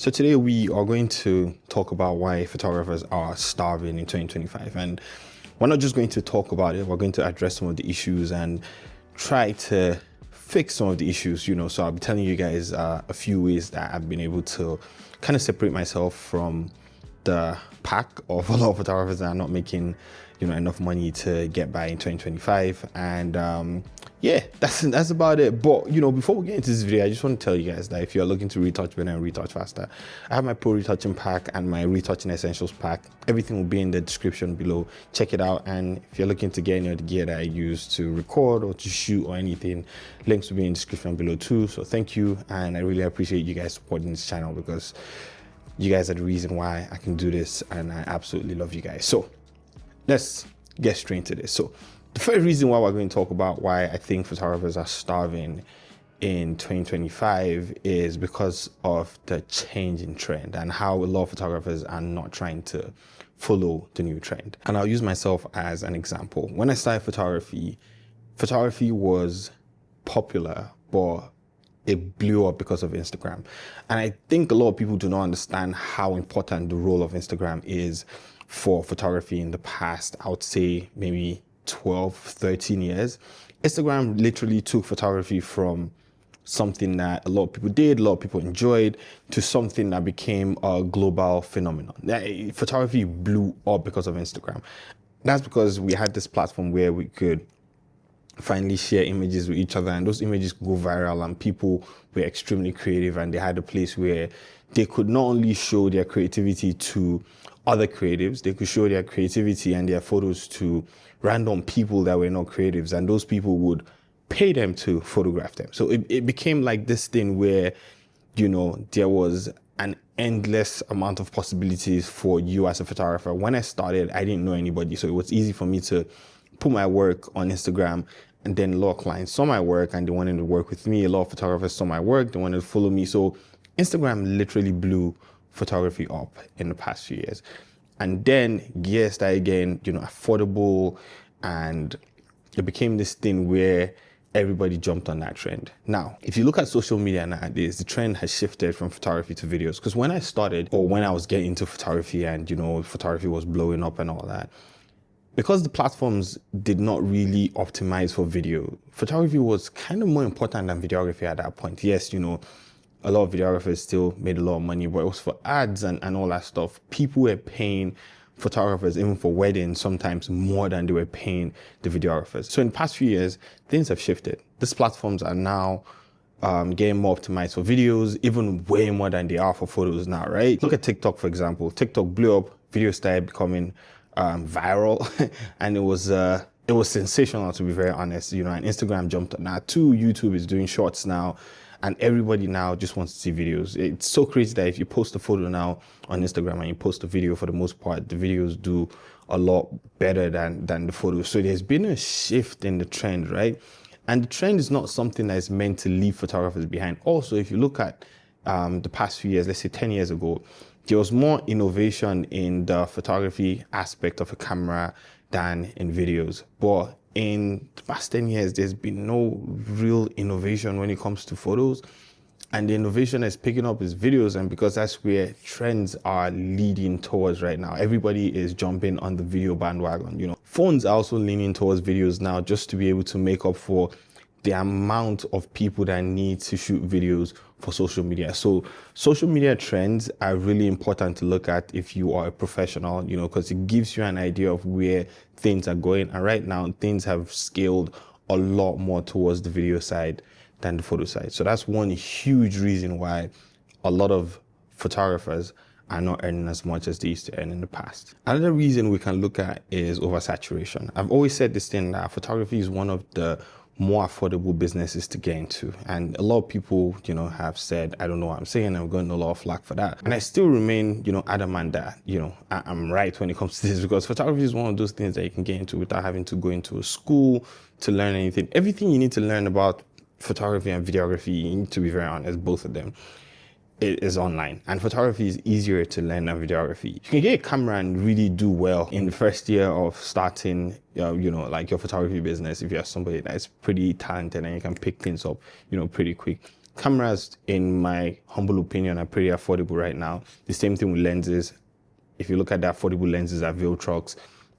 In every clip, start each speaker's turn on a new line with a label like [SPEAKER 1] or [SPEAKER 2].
[SPEAKER 1] So today we are going to talk about why photographers are starving in 2025. And we're not just going to talk about it, we're going to address some of the issues and try to fix some of the issues. So I'll be telling you guys a few ways that I've been able to kind of separate myself from the pack of a lot of photographers that are not making enough money to get by in 2025. And yeah, that's about it. But before we get into this video, I just want to tell you guys that if you're looking to retouch better and retouch faster, I have my pro retouching pack and my retouching essentials pack. Everything will be in the description below. Check it out. And if you're looking to get any of the gear that I use to record or to shoot or anything, links will be in the description below too. So thank you, and I really appreciate you guys supporting this channel, because you guys are the reason why I can do this, and I absolutely love you guys. So let's get straight into this. So the first reason why we're going to talk about why I think photographers are starving in 2025 is because of the change in trend and how a lot of photographers are not trying to follow the new trend. And I'll use myself as an example. When I started photography was popular, but it blew up because of Instagram. And I think a lot of people do not understand how important the role of Instagram is for photography in the past, I would say maybe 12, 13 years. Instagram literally took photography from something that a lot of people did, a lot of people enjoyed, to something that became a global phenomenon. Photography blew up because of Instagram. That's because we had this platform where we could finally share images with each other, and those images go viral, and people were extremely creative, and they had a place where they could not only show their creativity to other creatives, they could show their creativity and their photos to random people that were not creatives, and those people would pay them to photograph them. So it became like this thing where, there was an endless amount of possibilities for you as a photographer. When I started, I didn't know anybody, so it was easy for me to put my work on Instagram, and then a lot of clients saw my work and they wanted to work with me. A lot of photographers saw my work, they wanted to follow me. So Instagram literally blew photography up in the past few years. And then gear started getting, affordable, and it became this thing where everybody jumped on that trend. Now, if you look at social media nowadays, the trend has shifted from photography to videos. Because when I started, or when I was getting into photography and, photography was blowing up and all that, because the platforms did not really optimize for video, photography was kind of more important than videography at that point. Yes, a lot of videographers still made a lot of money, but it was for ads and all that stuff. People were paying photographers, even for weddings, sometimes more than they were paying the videographers. So in the past few years, things have shifted. These platforms are now getting more optimized for videos, even way more than they are for photos now, right? Look at TikTok, for example. TikTok blew up, videos started becoming viral, and it was sensational, to be very honest. And Instagram jumped on that too. YouTube is doing shorts now, and everybody now just wants to see videos. It's so crazy that if you post a photo now on Instagram and you post a video, for the most part, the videos do a lot better than the photos. So there's been a shift in the trend, right? And the trend is not something that is meant to leave photographers behind. Also, if you look at the past few years, let's say 10 years ago, there was more innovation in the photography aspect of a camera than in videos. But in the past 10 years, there's been no real innovation when it comes to photos. And the innovation that's picking up is videos, and because that's where trends are leading towards right now. Everybody is jumping on the video bandwagon. Phones are also leaning towards videos now, just to be able to make up for the amount of people that need to shoot videos for social media. So social media trends are really important to look at if you are a professional, because it gives you an idea of where things are going. And right now, things have scaled a lot more towards the video side than the photo side. So that's one huge reason why a lot of photographers are not earning as much as they used to earn in the past. Another reason we can look at is oversaturation. I've always said this thing, that photography is one of the more affordable businesses to get into. And a lot of people, have said, I don't know what I'm saying, I'm going to a lot of flack for that. And I still remain, adamant that, I'm right when it comes to this, because photography is one of those things that you can get into without having to go into a school to learn anything. Everything you need to learn about photography and videography, to be very honest, both of them, it is online. And photography is easier to learn than videography. You can get a camera and really do well in the first year of starting, like your photography business, if you're somebody that's pretty talented and you can pick things up, pretty quick. cameras, in my humble opinion, are pretty affordable right now. The same thing with lenses. If you look at the affordable lenses at Viltrox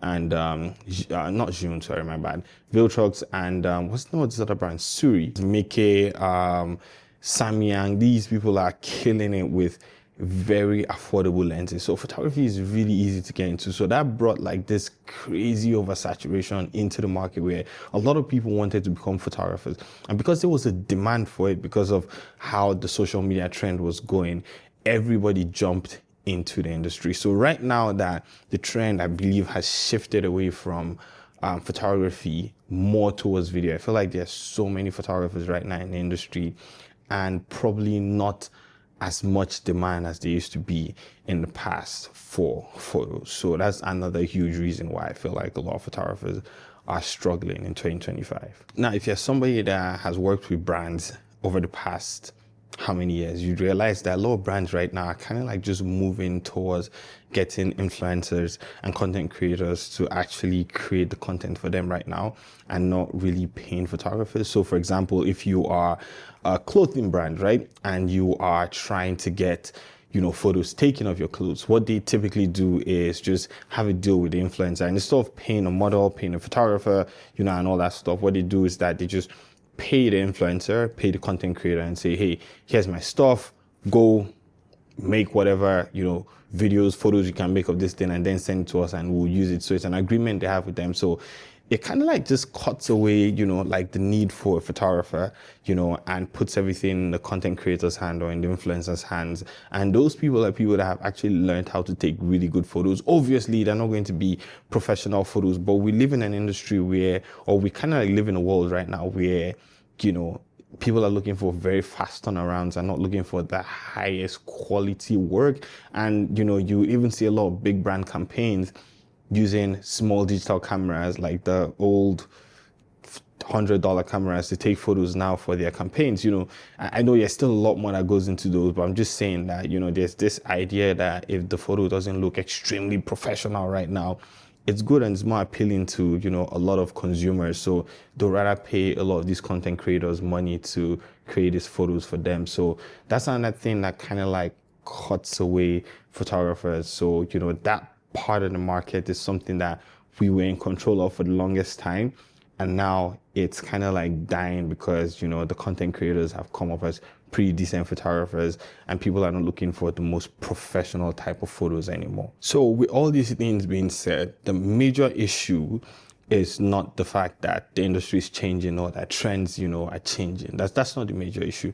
[SPEAKER 1] and not June, sorry, my bad. Viltrox and what's this other brand? Suri, Mickey, Samyang. These people are killing it with very affordable lenses. So photography is really easy to get into. So that brought like this crazy oversaturation into the market where a lot of people wanted to become photographers. And because there was a demand for it, because of how the social media trend was going, everybody jumped into the industry. So right now that the trend, I believe, has shifted away from photography more towards video. I feel like there's so many photographers right now in the industry and probably not as much demand as there used to be in the past for photos. So that's another huge reason why I feel like a lot of photographers are struggling in 2025. Now, if you're somebody that has worked with brands over the past how many years, you'd realize that a lot of brands right now are kind of like just moving towards getting influencers and content creators to actually create the content for them right now and not really paying photographers. So for example, if you are a clothing brand, right, and you are trying to get photos taken of your clothes, what they typically do is just have a deal with the influencer, and instead of paying a model, paying a photographer, and all that stuff, what they do is that they just pay the influencer, pay the content creator and say, hey, here's my stuff, go make whatever, videos, photos you can make of this thing and then send it to us and we'll use it. So it's an agreement they have with them. So it kind of like just cuts away, like the need for a photographer, and puts everything in the content creator's hand or in the influencer's hands. And those people are people that have actually learned how to take really good photos. Obviously, they're not going to be professional photos, but we live in an industry where, or we kind of like live in a world right now where, people are looking for very fast turnarounds and not looking for the highest quality work. And, you even see a lot of big brand campaigns using small digital cameras, like the old $100 cameras to take photos now for their campaigns. I know there's still a lot more that goes into those, but I'm just saying that, there's this idea that if the photo doesn't look extremely professional right now, it's good and it's more appealing to, a lot of consumers. So they'll rather pay a lot of these content creators money to create these photos for them. So that's another thing that kind of like cuts away photographers. So, that part of the market is something that we were in control of for the longest time. And now it's kind of like dying because, the content creators have come up as pretty decent photographers and people are not looking for the most professional type of photos anymore. So with all these things being said, the major issue is not the fact that the industry is changing or that trends, are changing. That's not the major issue.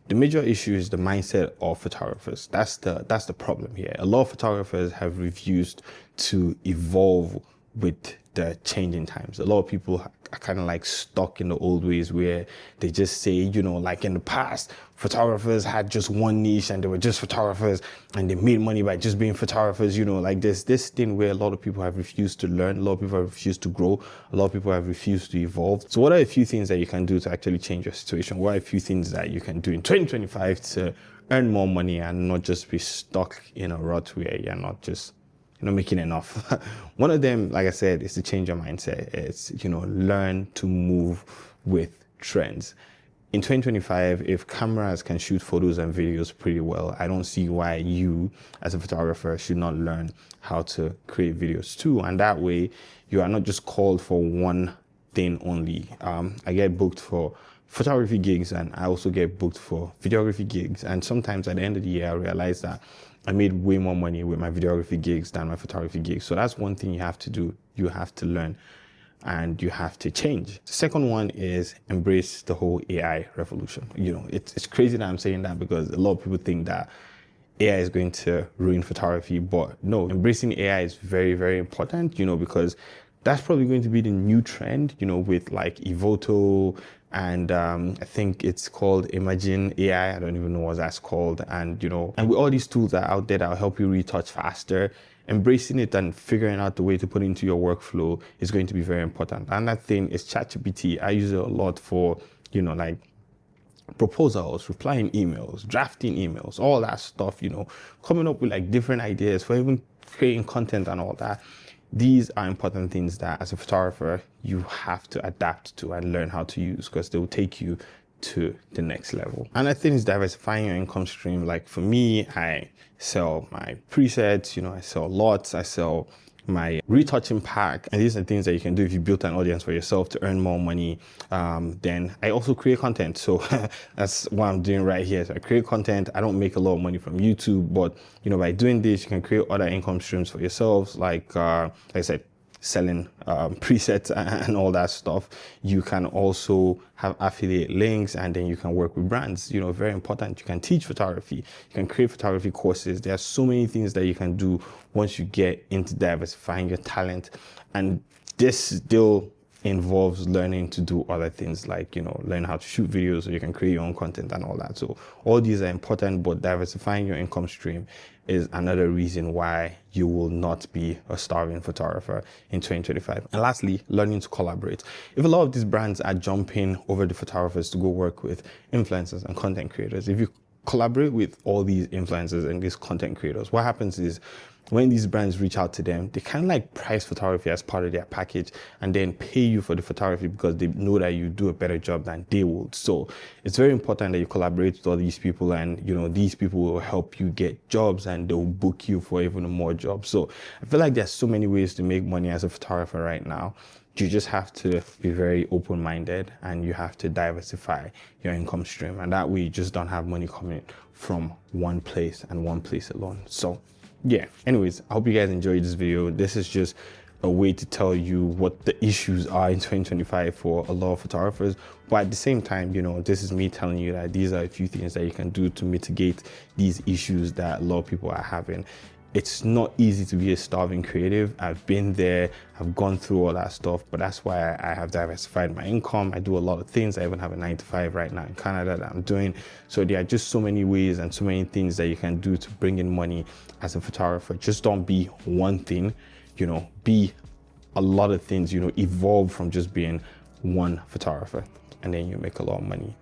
[SPEAKER 1] The major issue is the mindset of photographers. That's the problem here. A lot of photographers have refused to evolve with the changing times. A lot of people are kind of like stuck in the old ways where they just say, like in the past, photographers had just one niche and they were just photographers and they made money by just being photographers. Like there's this thing where a lot of people have refused to learn, a lot of people have refused to grow, a lot of people have refused to evolve. So what are a few things that you can do to actually change your situation? What are a few things that you can do in 2025 to earn more money and not just be stuck in a rut where you're not just making enough? One of them, like I said, is to change your mindset. It's, learn to move with trends. In 2025, if cameras can shoot photos and videos pretty well, I don't see why you as a photographer should not learn how to create videos too. And that way you are not just called for one thing only. I get booked for photography gigs and I also get booked for videography gigs. And sometimes at the end of the year, I realize that I made way more money with my videography gigs than my photography gigs. So that's one thing you have to do. You have to learn and you have to change. The second one is embrace the whole AI revolution. It's crazy that I'm saying that because a lot of people think that AI is going to ruin photography, but no, embracing AI is very, very important, because that's probably going to be the new trend, with like Evoto and I think it's called Imagine AI. I don't even know what that's called. And, and with all these tools that are out there that will help you retouch faster, embracing it and figuring out the way to put it into your workflow is going to be very important. And that thing is ChatGPT. I use it a lot for, like proposals, replying emails, drafting emails, all that stuff, coming up with like different ideas for even creating content and all that. These are important things that as a photographer, you have to adapt to and learn how to use because they will take you to the next level. And I think it's diversifying your income stream. Like for me, I sell my presets, you know, I sell lots, I sell my retouching pack, and these are things that you can do if you built an audience for yourself to earn more money. Then I also create content, so that's what I'm doing right here. So I create content. I don't make a lot of money from YouTube, but you know, by doing this, you can create other income streams for yourselves, like I said, selling presets and all that stuff. You can also have affiliate links, and then you can work with brands. You know, very important. You can teach photography, you can create photography courses. There are so many things that you can do once you get into diversifying your talent. And this still involves learning to do other things, like, you know, learn how to shoot videos so you can create your own content and all that. So all these are important, but diversifying your income stream is another reason why you will not be a starving photographer in 2025. And lastly, learning to collaborate. If a lot of these brands are jumping over the photographers to go work with influencers and content creators, if you collaborate with all these influencers and these content creators, what happens is when these brands reach out to them, they kind of like price photography as part of their package and then pay you for the photography because they know that you do a better job than they would. So it's very important that you collaborate with all these people, and you know, these people will help you get jobs and they'll book you for even more jobs. So I feel like there's so many ways to make money as a photographer right now. You just have to be very open-minded, and you have to diversify your income stream, and that way you just don't have money coming from one place and one place alone. So yeah, anyways, I hope you guys enjoyed this video. This is just a way to tell you what the issues are in 2025 for a lot of photographers, but at the same time, you know, this is me telling you that these are a few things that you can do to mitigate these issues that a lot of people are having. It's not easy to be a starving creative. I've been there, I've gone through all that stuff, but that's why I have diversified my income. I do a lot of things. I even have a 9-to-5 right now in Canada that I'm doing. So there are just so many ways and so many things that you can do to bring in money as a photographer. Just don't be one thing, you know, be a lot of things, you know, evolve from just being one photographer, and then you make a lot of money.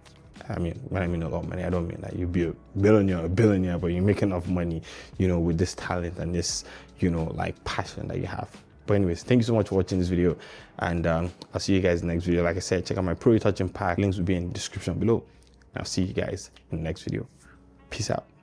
[SPEAKER 1] I mean, when I mean a lot of money, I don't mean that you be a millionaire or billionaire, but you make enough money, you know, with this talent and this, you know, like passion that you have. But anyways, thank you so much for watching this video, and I'll see you guys in the next video. Like I said, check out my Pro Retouching Pack. Links will be in the description below. And I'll see you guys in the next video. Peace out.